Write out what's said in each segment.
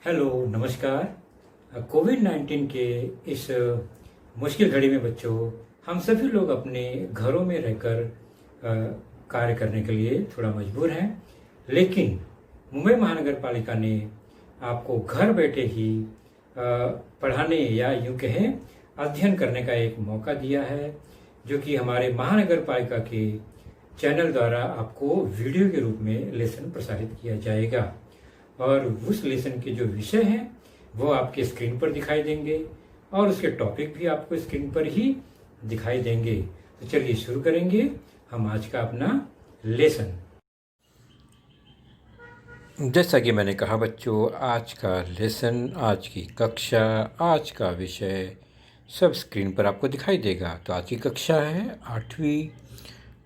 Hello, नमस्कार। कोविड-19 के इस मुश्किल घड़ी में बच्चों, हम सभी लोग अपने घरों में रहकर कार्य करने के लिए थोड़ा मजबूर हैं। लेकिन मुंबई महानगर पालिका ने आपको घर बैठे ही पढ़ाने या यूं कहें अध्ययन करने का एक मौका दिया है, जो कि हमारे महानगर पालिका के चैनल द्वारा आपको वीडियो के रूप में लेसन प्रसारित किया जाएगा। और उस लेसन के जो विषय हैं वो आपके स्क्रीन पर दिखाई देंगे और उसके टॉपिक भी आपको स्क्रीन पर ही दिखाई देंगे। तो चलिए शुरू करेंगे हम आज का अपना लेसन। जैसा कि मैंने कहा बच्चों, आज का लेसन, आज की कक्षा, आज का विषय सब स्क्रीन पर आपको दिखाई देगा। तो आज की कक्षा है 8वीं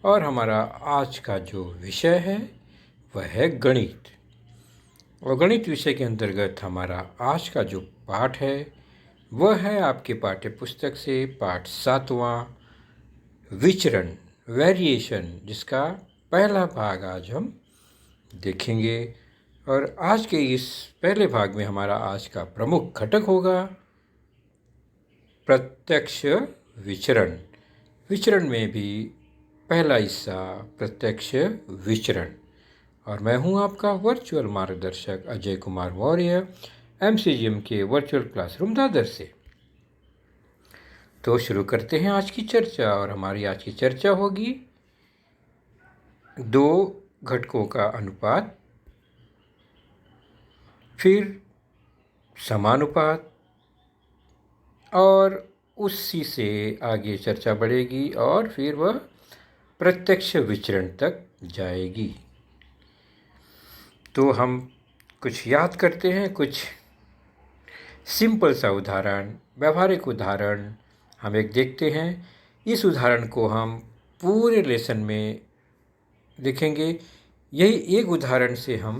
और हमारा आज का जो विषय है वह है गणित। और गणित विषय के अंतर्गत हमारा आज का जो पाठ है वह है आपके पाठ्य पुस्तक से पाठ 7वां, विचरण, वेरिएशन, जिसका पहला भाग आज हम देखेंगे। और आज के इस पहले भाग में हमारा आज का प्रमुख घटक होगा प्रत्यक्ष विचरण। विचरण में भी पहला हिस्सा प्रत्यक्ष विचरण। और मैं हूं आपका वर्चुअल मार्गदर्शक अजय कुमार मौर्य, MCGM के वर्चुअल क्लासरूम दादर से। तो शुरू करते हैं आज की चर्चा। और हमारी आज की चर्चा होगी दो घटकों का अनुपात, फिर समानुपात, और उसी से आगे चर्चा बढ़ेगी और फिर वह प्रत्यक्ष विचरण तक जाएगी। तो हम कुछ याद करते हैं, कुछ सिंपल सा उदाहरण, व्यवहारिक उदाहरण हम एक देखते हैं। इस उदाहरण को हम पूरे लेसन में देखेंगे। यही एक उदाहरण से हम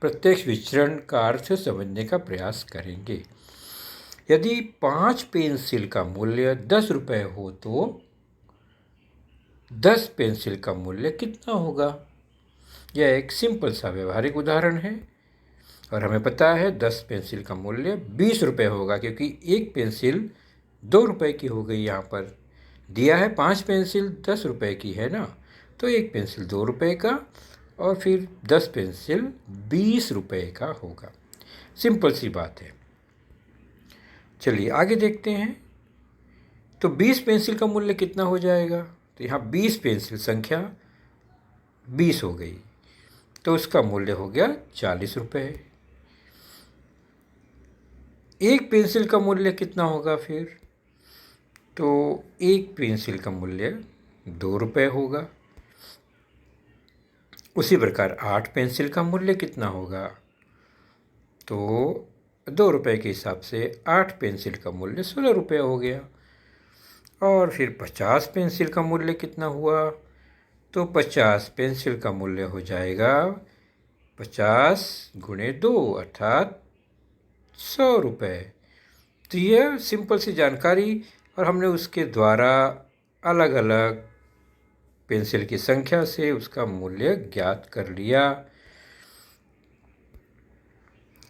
प्रत्यक्ष विचरण का अर्थ समझने का प्रयास करेंगे। यदि 5 पेंसिल का मूल्य 10 रुपये हो तो 10 पेंसिल का मूल्य कितना होगा? यह एक सिंपल सा व्यवहारिक उदाहरण है। और हमें पता है 10 पेंसिल का मूल्य 20 रुपये होगा, क्योंकि एक पेंसिल 2 रुपये की हो गई। यहाँ पर दिया है 5 पेंसिल 10 रुपये की है ना, तो एक पेंसिल 2 रुपये का और फिर 10 पेंसिल 20 रुपये का होगा। सिंपल सी बात है। चलिए आगे देखते हैं। तो 20 पेंसिल का मूल्य कितना हो जाएगा? तो यहाँ 20 पेंसिल संख्या 20 हो गई, तो उसका मूल्य हो गया 40 रुपये। एक पेंसिल का मूल्य कितना होगा फिर? तो एक पेंसिल का मूल्य 2 रुपये होगा। उसी प्रकार 8 पेंसिल का मूल्य कितना होगा? तो 2 रुपये के हिसाब से 8 पेंसिल का मूल्य 16 रुपये हो गया। और फिर 50 पेंसिल का मूल्य कितना हुआ? तो 50 पेंसिल का मूल्य हो जाएगा 50 गुणे 2 अर्थात 100 रुपये। तो यह सिंपल सी जानकारी, और हमने उसके द्वारा अलग अलग पेंसिल की संख्या से उसका मूल्य ज्ञात कर लिया।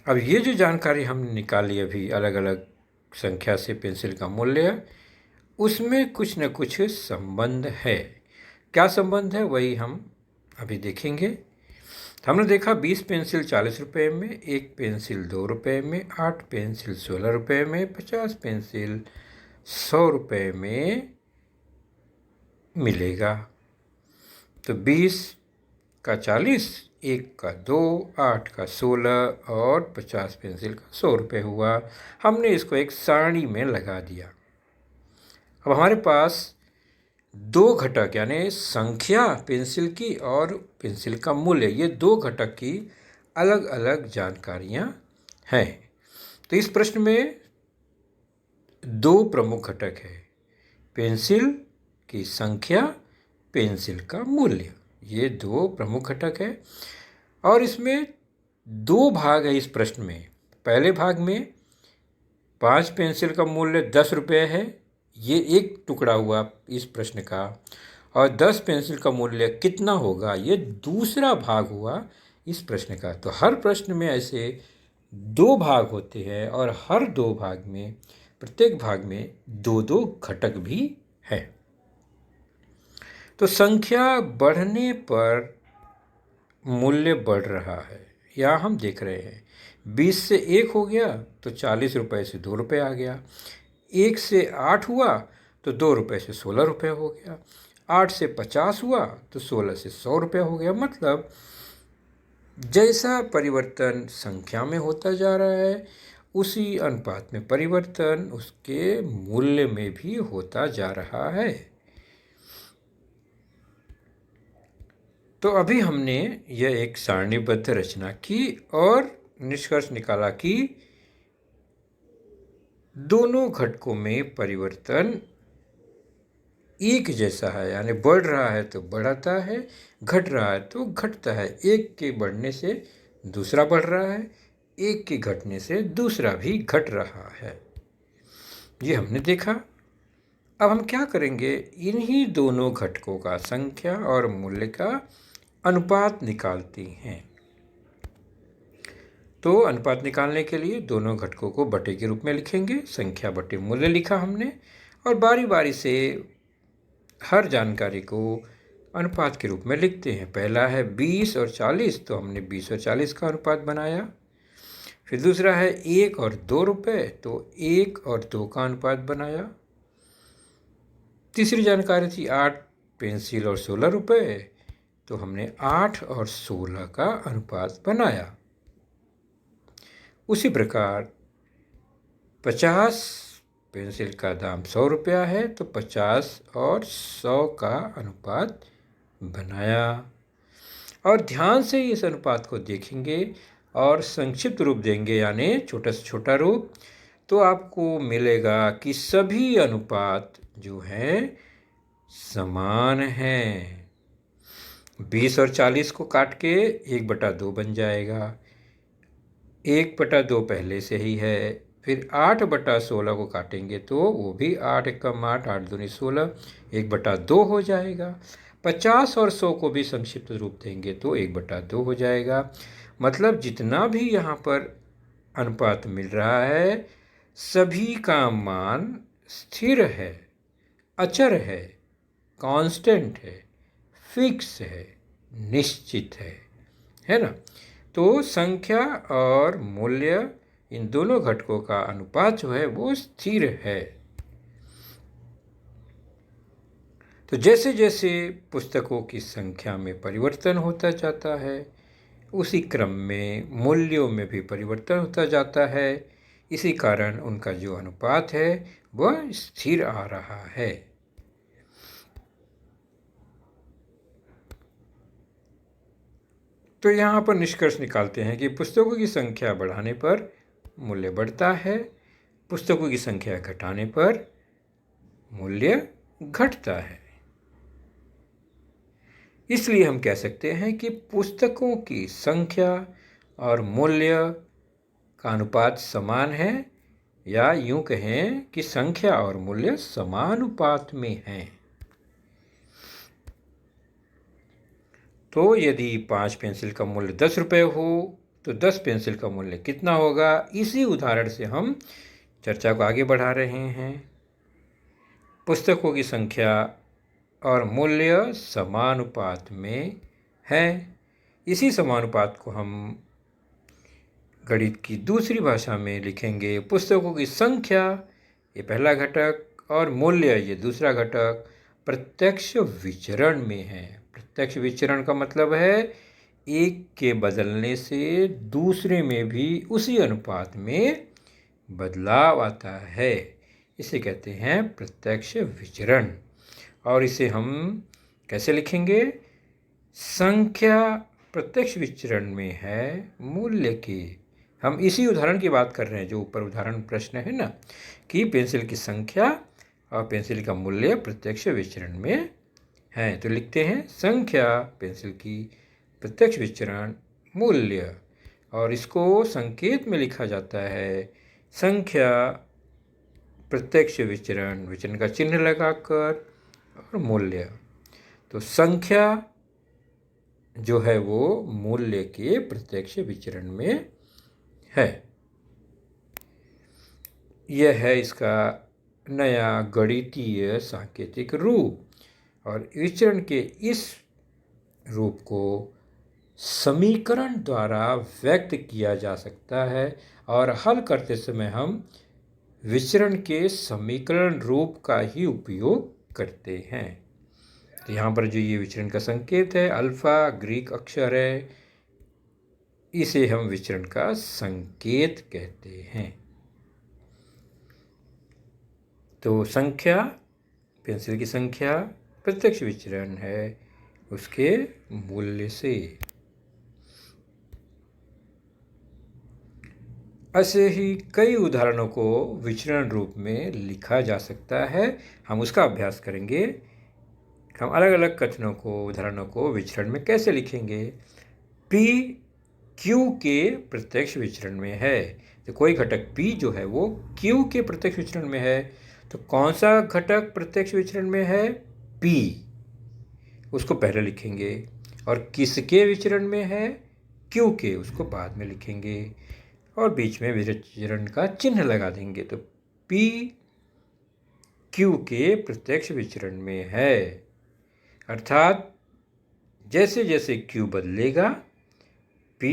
अब ये जो जानकारी हमने निकाली अभी अलग अलग संख्या से पेंसिल का मूल्य, उसमें कुछ न कुछ संबंध है। क्या संबंध है वही हम अभी देखेंगे। हमने देखा 20 पेंसिल 40 रुपये में, एक पेंसिल 2 रुपये में, 8 पेंसिल 16 रुपये में, 50 पेंसिल 100 रुपये में मिलेगा। तो 20 का 40, 1 का 2, 8 का 16 और 50 पेंसिल का 100 रुपये हुआ। हमने इसको एक सारणी में लगा दिया। अब हमारे पास दो घटक यानी संख्या पेंसिल की और पेंसिल का मूल्य, ये दो घटक की अलग अलग जानकारियां हैं। तो इस प्रश्न में दो प्रमुख घटक है, पेंसिल की संख्या, पेंसिल का मूल्य। ये दो प्रमुख घटक है और इसमें दो भाग है इस प्रश्न में। पहले भाग में 5 पेंसिल का मूल्य 10 रुपये है, ये एक टुकड़ा हुआ इस प्रश्न का, और 10 पेंसिल का मूल्य कितना होगा, ये दूसरा भाग हुआ इस प्रश्न का। तो हर प्रश्न में ऐसे दो भाग होते हैं और हर दो भाग में, प्रत्येक भाग में दो दो घटक भी है। तो संख्या बढ़ने पर मूल्य बढ़ रहा है, या हम देख रहे हैं 20 से 1 हो गया तो 40 रुपये से 2 रुपये आ गया, 1 से 8 हुआ तो 2 रुपये से 16 रुपये हो गया, 8 से 50 हुआ तो 16 से 100 रुपये हो गया। मतलब जैसा परिवर्तन संख्या में होता जा रहा है उसी अनुपात में परिवर्तन उसके मूल्य में भी होता जा रहा है। तो अभी हमने यह एक सारणीबद्ध रचना की और निष्कर्ष निकाला कि दोनों घटकों में परिवर्तन एक जैसा है, यानी बढ़ रहा है तो बढ़ता है, घट रहा है तो घटता है। एक के बढ़ने से दूसरा बढ़ रहा है, एक के घटने से दूसरा भी घट रहा है। ये हमने देखा। अब हम क्या करेंगे, इन्हीं दोनों घटकों का संख्या और मूल्य का अनुपात निकालते हैं। तो अनुपात निकालने के लिए दोनों घटकों को बटे के रूप में लिखेंगे। संख्या बटे मूल्य लिखा हमने, और बारी बारी से हर जानकारी को अनुपात के रूप में लिखते हैं। पहला है 20 और 40, तो हमने 20 और 40 का अनुपात बनाया। फिर दूसरा है 1 और 2 रुपये, तो 1 और 2 का अनुपात बनाया। तीसरी जानकारी थी 8 पेंसिल और 16 रुपये, तो हमने 8 और 16 का अनुपात बनाया। उसी प्रकार 50 पेंसिल का दाम 100 रुपया है, तो 50 और 100 का अनुपात बनाया। और ध्यान से इस अनुपात को देखेंगे और संक्षिप्त रूप देंगे, यानी छोटा से छोटा रूप, तो आपको मिलेगा कि सभी अनुपात जो हैं समान हैं। 20 और 40 को काट के 1/2 बन जाएगा। 1/2 पहले से ही है। फिर 8/16 को काटेंगे तो वो भी 8 एकम 8, 8 दूनी 16, 1/2 हो जाएगा। 50 और 100 को भी संक्षिप्त रूप देंगे तो 1/2 हो जाएगा। मतलब जितना भी यहाँ पर अनुपात मिल रहा है सभी का मान स्थिर है, अचर है, कांस्टेंट है, फिक्स है, निश्चित है ना। तो संख्या और मूल्य, इन दोनों घटकों का अनुपात जो है वो स्थिर है। तो जैसे जैसे पुस्तकों की संख्या में परिवर्तन होता जाता है उसी क्रम में मूल्यों में भी परिवर्तन होता जाता है। इसी कारण उनका जो अनुपात है वह स्थिर आ रहा है। तो यहाँ पर निष्कर्ष निकालते हैं कि पुस्तकों की संख्या बढ़ाने पर मूल्य बढ़ता है, पुस्तकों की संख्या घटाने पर मूल्य घटता है। इसलिए हम कह सकते हैं कि पुस्तकों की संख्या और मूल्य का अनुपात समान है, या यूं कहें कि संख्या और मूल्य समानुपात में हैं। तो यदि 5 पेंसिल का मूल्य 10 रुपये हो तो 10 पेंसिल का मूल्य कितना होगा, इसी उदाहरण से हम चर्चा को आगे बढ़ा रहे हैं। पुस्तकों की संख्या और मूल्य समानुपात में है। इसी समानुपात को हम गणित की दूसरी भाषा में लिखेंगे। पुस्तकों की संख्या ये पहला घटक और मूल्य ये दूसरा घटक प्रत्यक्ष विचरण में है। प्रत्यक्ष विचरण का मतलब है एक के बदलने से दूसरे में भी उसी अनुपात में बदलाव आता है, इसे कहते हैं प्रत्यक्ष विचरण। और इसे हम कैसे लिखेंगे, संख्या प्रत्यक्ष विचरण में है मूल्य की। हम इसी उदाहरण की बात कर रहे हैं जो ऊपर उदाहरण प्रश्न है ना, कि पेंसिल की संख्या और पेंसिल का मूल्य प्रत्यक्ष विचरण में है। तो लिखते हैं संख्या पेंसिल की प्रत्यक्ष विचरण मूल्य, और इसको संकेत में लिखा जाता है संख्या प्रत्यक्ष विचरण, विचरण का चिन्ह लगाकर, और मूल्य। तो संख्या जो है वो मूल्य के प्रत्यक्ष विचरण में है। यह है इसका नया गणितीय सांकेतिक रूप और विचरण के इस रूप को समीकरण द्वारा व्यक्त किया जा सकता है और हल करते समय हम विचरण के समीकरण रूप का ही उपयोग करते हैं। तो यहाँ पर जो ये विचरण का संकेत है अल्फा ग्रीक अक्षर है, इसे हम विचरण का संकेत कहते हैं। तो संख्या, पेंसिल की संख्या प्रत्यक्ष विचरण है उसके मूल्य से। ऐसे ही कई उदाहरणों को विचरण रूप में लिखा जा सकता है, हम उसका अभ्यास करेंगे। हम अलग अलग कथनों को, उदाहरणों को विचरण में कैसे लिखेंगे। P Q के प्रत्यक्ष विचरण में है, तो कोई घटक P जो है वो Q के प्रत्यक्ष विचरण में है, तो कौन सा घटक प्रत्यक्ष विचरण में है, P, उसको पहले लिखेंगे। और किसके विचरण में है, Q के, उसको बाद में लिखेंगे और बीच में विचरण का चिन्ह लगा देंगे। तो P Q के प्रत्यक्ष विचरण में है, अर्थात जैसे जैसे Q बदलेगा P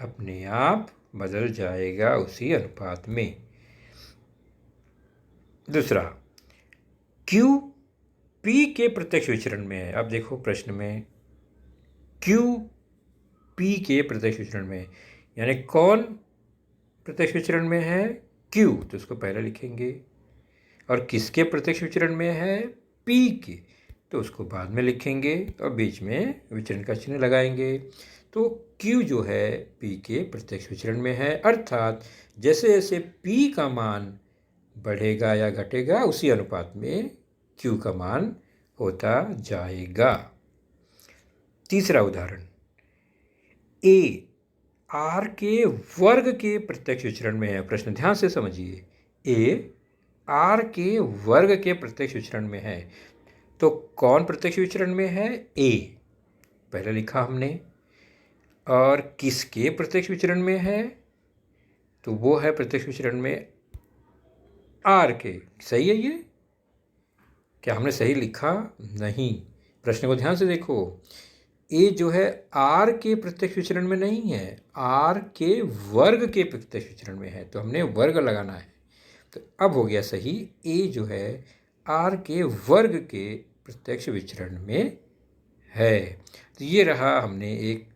अपने आप बदल जाएगा उसी अनुपात में। दूसरा, Q P के प्रत्यक्ष विचरण में है। अब देखो प्रश्न में Q P के प्रत्यक्ष विचरण में, यानी कौन प्रत्यक्ष विचरण में है, Q, तो उसको पहले लिखेंगे। और किसके प्रत्यक्ष विचरण में है, P के, तो उसको बाद में लिखेंगे और बीच में विचरण का चिन्ह लगाएंगे। तो Q जो है P के प्रत्यक्ष विचरण में है, अर्थात जैसे जैसे P का मान बढ़ेगा या घटेगा उसी अनुपात में Q का मान होता जाएगा। तीसरा उदाहरण, A R के वर्ग के प्रत्यक्ष विचरण में है। प्रश्न ध्यान से समझिए, A R के वर्ग के प्रत्यक्ष विचरण में है, तो कौन प्रत्यक्ष विचरण में है, A, पहले लिखा हमने। और किसके प्रत्यक्ष विचरण में है, तो वो है प्रत्यक्ष विचरण में R के। सही है ये? क्या हमने सही लिखा? नहीं, प्रश्न को ध्यान से देखो। A जो है R के प्रत्यक्ष विचरण में नहीं है, R के वर्ग के प्रत्यक्ष विचरण में है, तो हमने वर्ग लगाना है। तो अब हो गया सही, A जो है R के वर्ग के प्रत्यक्ष विचरण में है। तो ये रहा, हमने एक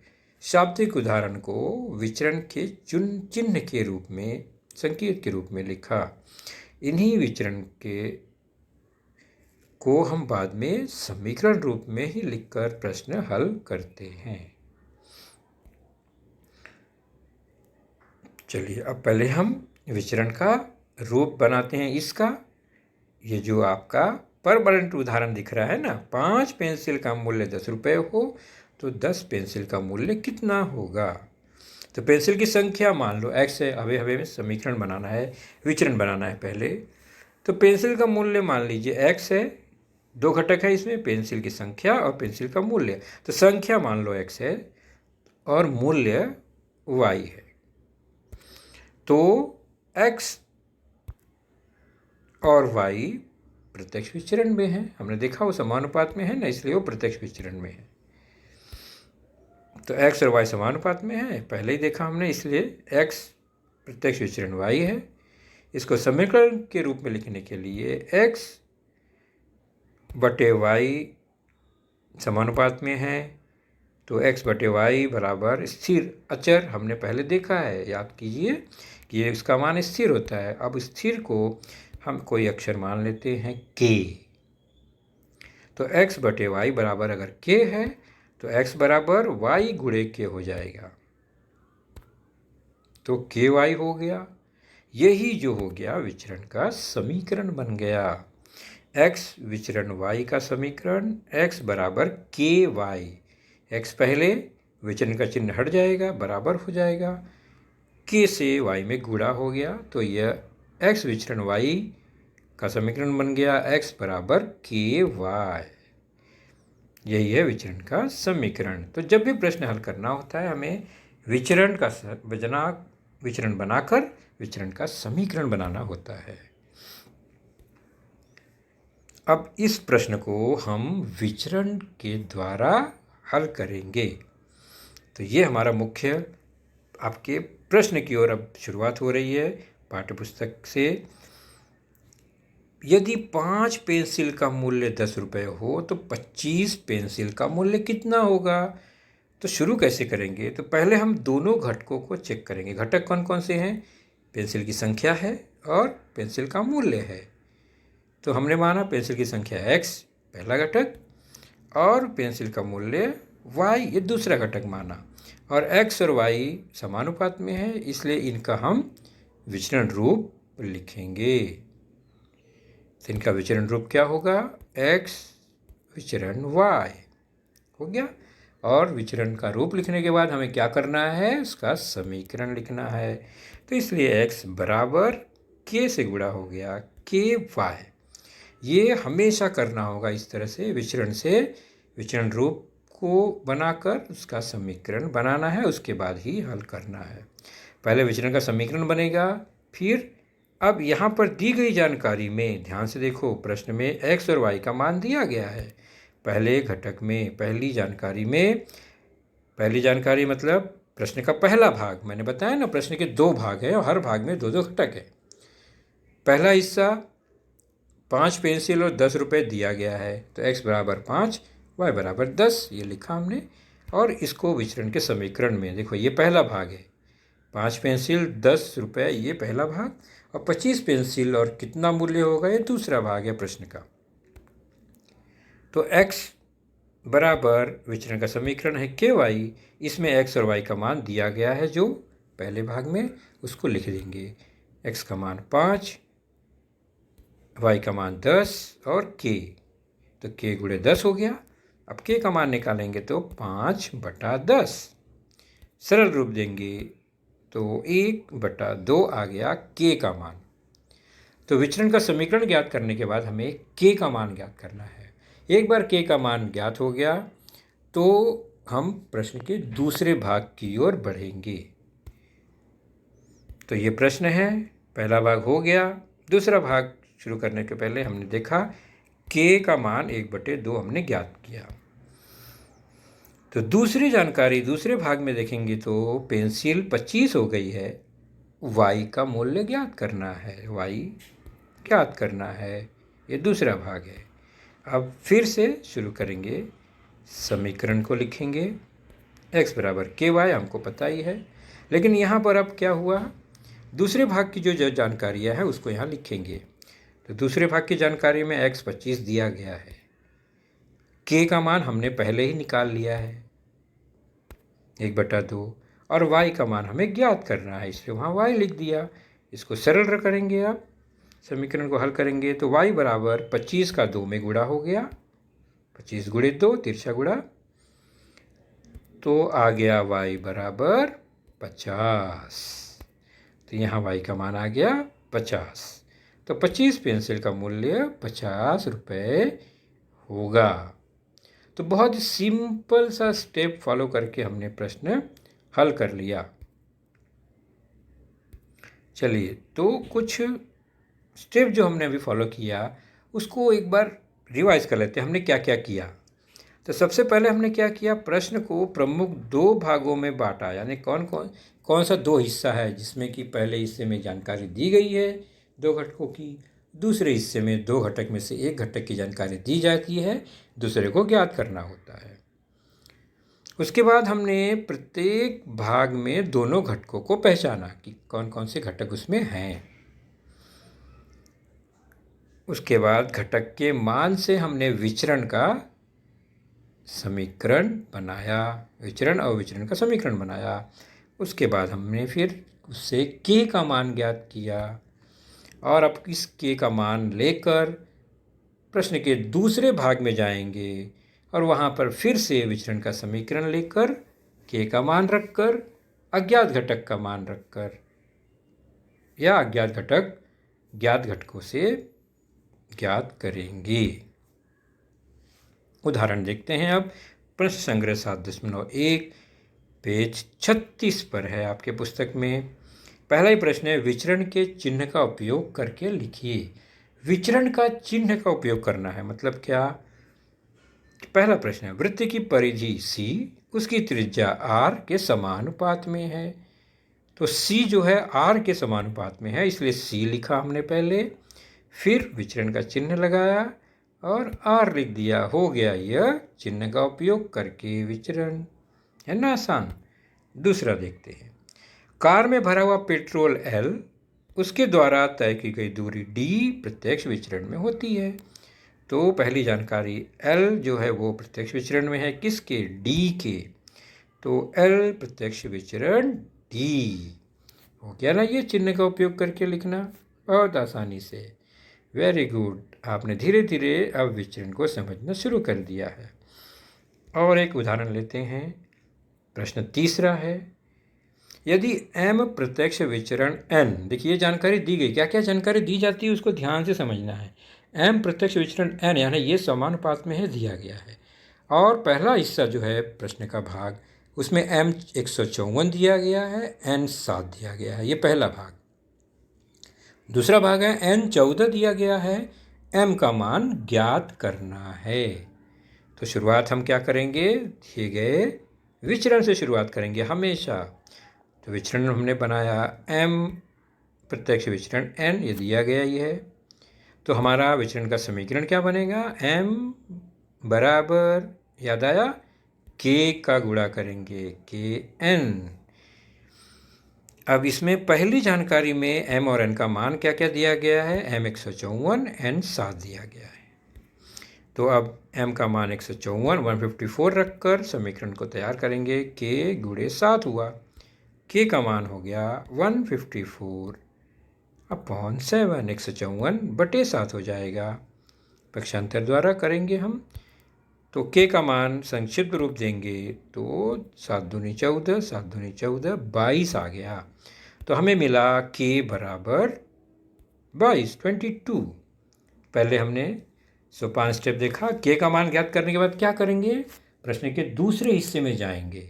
शाब्दिक उदाहरण को विचरण के चिन्ह के रूप में, संकेत के रूप में लिखा। इन्हीं विचरण को हम बाद में समीकरण रूप में ही लिखकर प्रश्न हल करते हैं। चलिए अब पहले हम विचरण का रूप बनाते हैं इसका। ये जो आपका परमानेंट उदाहरण दिख रहा है ना, 5 पेंसिल का मूल्य 10 रुपये हो तो 10 पेंसिल का मूल्य कितना होगा। तो पेंसिल की संख्या मान लो x है, हमें समीकरण बनाना है, विचरण बनाना है पहले। तो पेंसिल का मूल्य मान लीजिए x है, दो घटक है इसमें, पेंसिल की संख्या और पेंसिल का मूल्य। तो संख्या मान लो x है और मूल्य y है। तो x और y प्रत्यक्ष विचरण में है, हमने देखा वो समानुपात में है ना, इसलिए वो प्रत्यक्ष विचरण में है। तो x और y समानुपात में है, पहले ही देखा हमने, इसलिए x प्रत्यक्ष विचरण y है। इसको समीकरण के रूप में लिखने के लिए x बटे y समानुपात में है, तो x बटे y बराबर स्थिर अचर, हमने पहले देखा है, याद कीजिए कि ये इसका मान स्थिर होता है। अब स्थिर को हम कोई अक्षर मान लेते हैं k। तो x बटे y बराबर अगर k है तो x बराबर y गुणे k हो जाएगा, तो ky हो गया। यही जो हो गया विचरण का समीकरण बन गया। x विचरण y का समीकरण, x बराबर ky, x पहले, विचरण का चिन्ह हट जाएगा, बराबर हो जाएगा, k से y में गुणा हो गया, तो यह x विचरण y का समीकरण बन गया, x बराबर ky। यही है विचरण का समीकरण। तो जब भी प्रश्न हल करना होता है हमें विचरण का बजना विचरण बनाकर विचरण का समीकरण बनाना होता है। अब इस प्रश्न को हम विचरण के द्वारा हल करेंगे। तो ये हमारा मुख्य आपके प्रश्न की ओर अब शुरुआत हो रही है पाठ्यपुस्तक से। यदि 5 पेंसिल का मूल्य 10 रुपये हो तो 25 पेंसिल का मूल्य कितना होगा? तो शुरू कैसे करेंगे? तो पहले हम दोनों घटकों को चेक करेंगे। घटक कौन कौन से हैं? पेंसिल की संख्या है और पेंसिल का मूल्य है। तो हमने माना पेंसिल की संख्या x पहला घटक और पेंसिल का मूल्य y ये दूसरा घटक माना, और x और y समानुपात में है, इसलिए इनका हम विचरण रूप लिखेंगे। तो इनका विचरण रूप क्या होगा? x विचरण y हो गया। और विचरण का रूप लिखने के बाद हमें क्या करना है? उसका समीकरण लिखना है। तो इसलिए x बराबर k से गुणा हो गया ky। ये हमेशा करना होगा इस तरह से विचरण रूप को बनाकर उसका समीकरण बनाना है, उसके बाद ही हल करना है। पहले विचरण का समीकरण बनेगा, फिर अब यहाँ पर दी गई जानकारी में ध्यान से देखो, प्रश्न में x और y का मान दिया गया है। पहले घटक में पहली जानकारी मतलब प्रश्न का पहला भाग, मैंने बताया ना प्रश्न के 2 भाग हैं और हर भाग में 2-2 घटक है। पहला हिस्सा 5 पेंसिल और 10 रुपये दिया गया है, तो x बराबर 5 y बराबर 10 ये लिखा हमने। और इसको विचरण के समीकरण में देखो, ये पहला भाग है, 5 पेंसिल 10 रुपये ये पहला भाग, और 25 पेंसिल और कितना मूल्य होगा ये दूसरा भाग है प्रश्न का। तो x बराबर विचरण का समीकरण है ky, इसमें x और y का मान दिया गया है जो पहले भाग में, उसको लिख देंगे। x का मान 5, y का मान 10 और k, तो k गुणे 10 हो गया। अब k का मान निकालेंगे तो 5/10, सरल रूप देंगे तो 1/2 आ गया k का मान। तो विचरण का समीकरण ज्ञात करने के बाद हमें k का मान ज्ञात करना है। एक बार k का मान ज्ञात हो गया तो हम प्रश्न के दूसरे भाग की ओर बढ़ेंगे। तो ये प्रश्न है, पहला भाग हो गया। दूसरा भाग शुरू करने के पहले हमने देखा k का मान 1/2 हमने ज्ञात किया। तो दूसरी जानकारी दूसरे भाग में देखेंगे तो पेंसिल 25 हो गई है, y का मूल्य ज्ञात करना है, y ज्ञात करना है, ये दूसरा भाग है। अब फिर से शुरू करेंगे, समीकरण को लिखेंगे। x बराबर ky हमको पता ही है, लेकिन यहाँ पर अब क्या हुआ, दूसरे भाग की जो जानकारियाँ हैं उसको यहाँ लिखेंगे। तो दूसरे भाग की जानकारी में x 25 दिया गया है, k का मान हमने पहले ही निकाल लिया है 1/2, और y का मान हमें ज्ञात करना है, इसलिए वहाँ y लिख दिया। इसको सरल करेंगे, अब समीकरण को हल करेंगे तो y बराबर 25 का 2 में गुणा हो गया, 25 गुणे 2 तिरछा गुणा, तो आ गया y बराबर 50। तो यहाँ y का मान आ गया 50। तो 25 पेंसिल का मूल्य 50 रुपये होगा। तो बहुत सिंपल सा स्टेप फॉलो करके हमने प्रश्न हल कर लिया। चलिए, तो कुछ स्टेप जो हमने अभी फॉलो किया उसको एक बार रिवाइज कर लेते हैं, हमने क्या क्या किया। तो सबसे पहले हमने क्या किया, प्रश्न को प्रमुख 2 भागों में बांटा, यानी कौन सा 2 हिस्सा है जिसमें कि पहले हिस्से में जानकारी दी गई है 2 घटकों की, दूसरे हिस्से में 2 घटक में से एक घटक की जानकारी दी जाती है, दूसरे को ज्ञात करना होता है। उसके बाद हमने प्रत्येक भाग में दोनों घटकों को पहचाना कि कौन कौन से घटक उसमें हैं। उसके बाद घटक के मान से हमने विचरण का समीकरण बनाया, विचरण और विचरण का समीकरण बनाया। उसके बाद हमने फिर उससे k का मान ज्ञात किया, और अब इस k का मान लेकर प्रश्न के दूसरे भाग में जाएंगे और वहाँ पर फिर से विचरण का समीकरण लेकर k का मान रखकर अज्ञात घटक का मान रखकर या अज्ञात घटक ज्ञात घटकों से ज्ञात करेंगे। उदाहरण देखते हैं अब। प्रश्न संग्रह 7.1 पेज 36 पर है आपके पुस्तक में। पहला ही प्रश्न है, विचरण के चिन्ह का उपयोग करके लिखिए। विचरण का चिन्ह का उपयोग करना है मतलब क्या? पहला प्रश्न है, वृत्त की परिधि C, उसकी त्रिज्या R के समानुपात में है। तो C जो है R के समानुपात में है, इसलिए C लिखा हमने पहले, फिर विचरण का चिन्ह लगाया और R लिख दिया। हो गया यह चिन्ह का उपयोग करके विचरण, है ना आसान। दूसरा देखते हैं, कार में भरा हुआ पेट्रोल L, उसके द्वारा तय की गई दूरी D प्रत्यक्ष विचरण में होती है। तो पहली जानकारी, L जो है वो प्रत्यक्ष विचरण में है, किसके? D के। तो L प्रत्यक्ष विचरण D हो गया ना ये चिन्ह का उपयोग करके लिखना बहुत आसानी से। वेरी गुड, आपने धीरे धीरे अब विचरण को समझना शुरू कर दिया है। और एक उदाहरण लेते हैं। प्रश्न तीसरा है, यदि M प्रत्यक्ष विचरण N, देखिए जानकारी दी गई, क्या क्या जानकारी दी जाती है उसको ध्यान से समझना है। M प्रत्यक्ष विचरण N यानी ये समानुपात में है, दिया गया है। और पहला हिस्सा जो है प्रश्न का भाग, उसमें M 154 दिया गया है, N 7 दिया गया है, ये पहला भाग। दूसरा भाग है N 14 दिया गया है, M का मान ज्ञात करना है। तो शुरुआत हम क्या करेंगे? दिए गए विचरण से शुरुआत करेंगे हमेशा। तो विचरण हमने बनाया M प्रत्यक्ष विचरण N, ये दिया गया ही है। तो हमारा विचरण का समीकरण क्या बनेगा? M बराबर, याद आया, K का गुणा करेंगे, KN। अब इसमें पहली जानकारी में M और N का मान क्या क्या दिया गया है? M 154, N 7 दिया गया है। तो अब M का मान 154, 154 रखकर समीकरण को तैयार करेंगे। K गुणे 7 हुआ, K का मान हो गया 154 अपॉन 7, 154 बटे 7 हो जाएगा। पक्षांतर द्वारा करेंगे हम, तो K का मान संक्षिप्त रूप देंगे तो 7 दूनी 14, 7 दूनी 14, 22 आ गया। तो हमें मिला K बराबर 22, 22। पहले हमने 5 स्टेप देखा। K का मान ज्ञात करने के बाद क्या करेंगे? प्रश्न के दूसरे हिस्से में जाएंगे,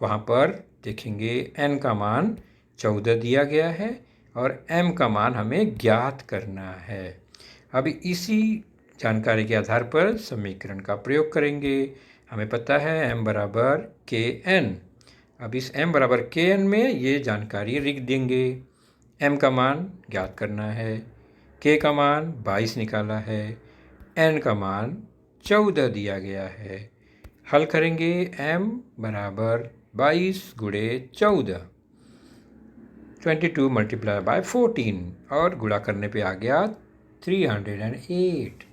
वहाँ पर देखेंगे N का मान 14 दिया गया है और M का मान हमें ज्ञात करना है। अब इसी जानकारी के आधार पर समीकरण का प्रयोग करेंगे। हमें पता है M बराबर KN। अब इस M बराबर KN में ये जानकारी लिख देंगे। M का मान ज्ञात करना है, K का मान 22 निकाला है, N का मान 14 दिया गया है। हल करेंगे, M बराबर 22 गुणे 14, 22 मल्टीप्लाई बाय 14, और गुणा करने पे आ गया 308,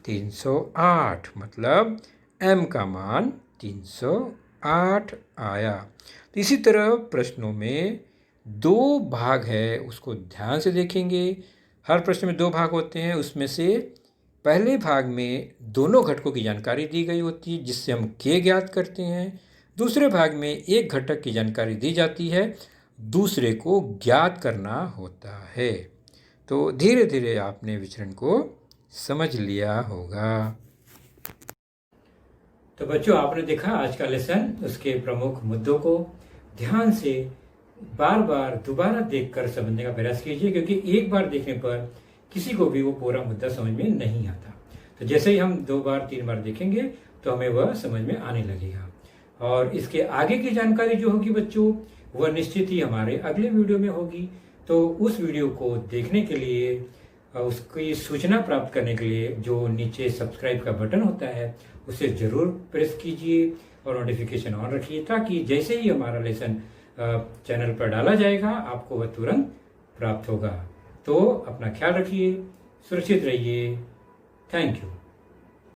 308, मतलब M का मान 308 आया। तो इसी तरह प्रश्नों में 2 भाग है, उसको ध्यान से देखेंगे। हर प्रश्न में 2 भाग होते हैं, उसमें से पहले भाग में दोनों घटकों की जानकारी दी गई होती है जिससे हम K ज्ञात करते हैं। दूसरे भाग में एक घटक की जानकारी दी जाती है, दूसरे को ज्ञात करना होता है। तो धीरे धीरे आपने विचरण को समझ लिया होगा। तो बच्चों, आपने देखा आज का लेसन, उसके प्रमुख मुद्दों को ध्यान से बार बार दोबारा देखकर समझने का प्रयास कीजिए, क्योंकि एक बार देखने पर किसी को भी वो पूरा मुद्दा समझ में नहीं आता। तो जैसे ही हम 2 बार 3 बार देखेंगे तो हमें वह समझ में आने लगेगा। और इसके आगे की जानकारी जो होगी बच्चों, वह निश्चित ही हमारे अगले वीडियो में होगी। तो उस वीडियो को देखने के लिए, उसकी सूचना प्राप्त करने के लिए जो नीचे सब्सक्राइब का बटन होता है उसे ज़रूर प्रेस कीजिए और नोटिफिकेशन ऑन रखिए, ताकि जैसे ही हमारा लेसन चैनल पर डाला जाएगा आपको वह तुरंत प्राप्त होगा। तो अपना ख्याल रखिए, सुरक्षित रहिए। Thank you.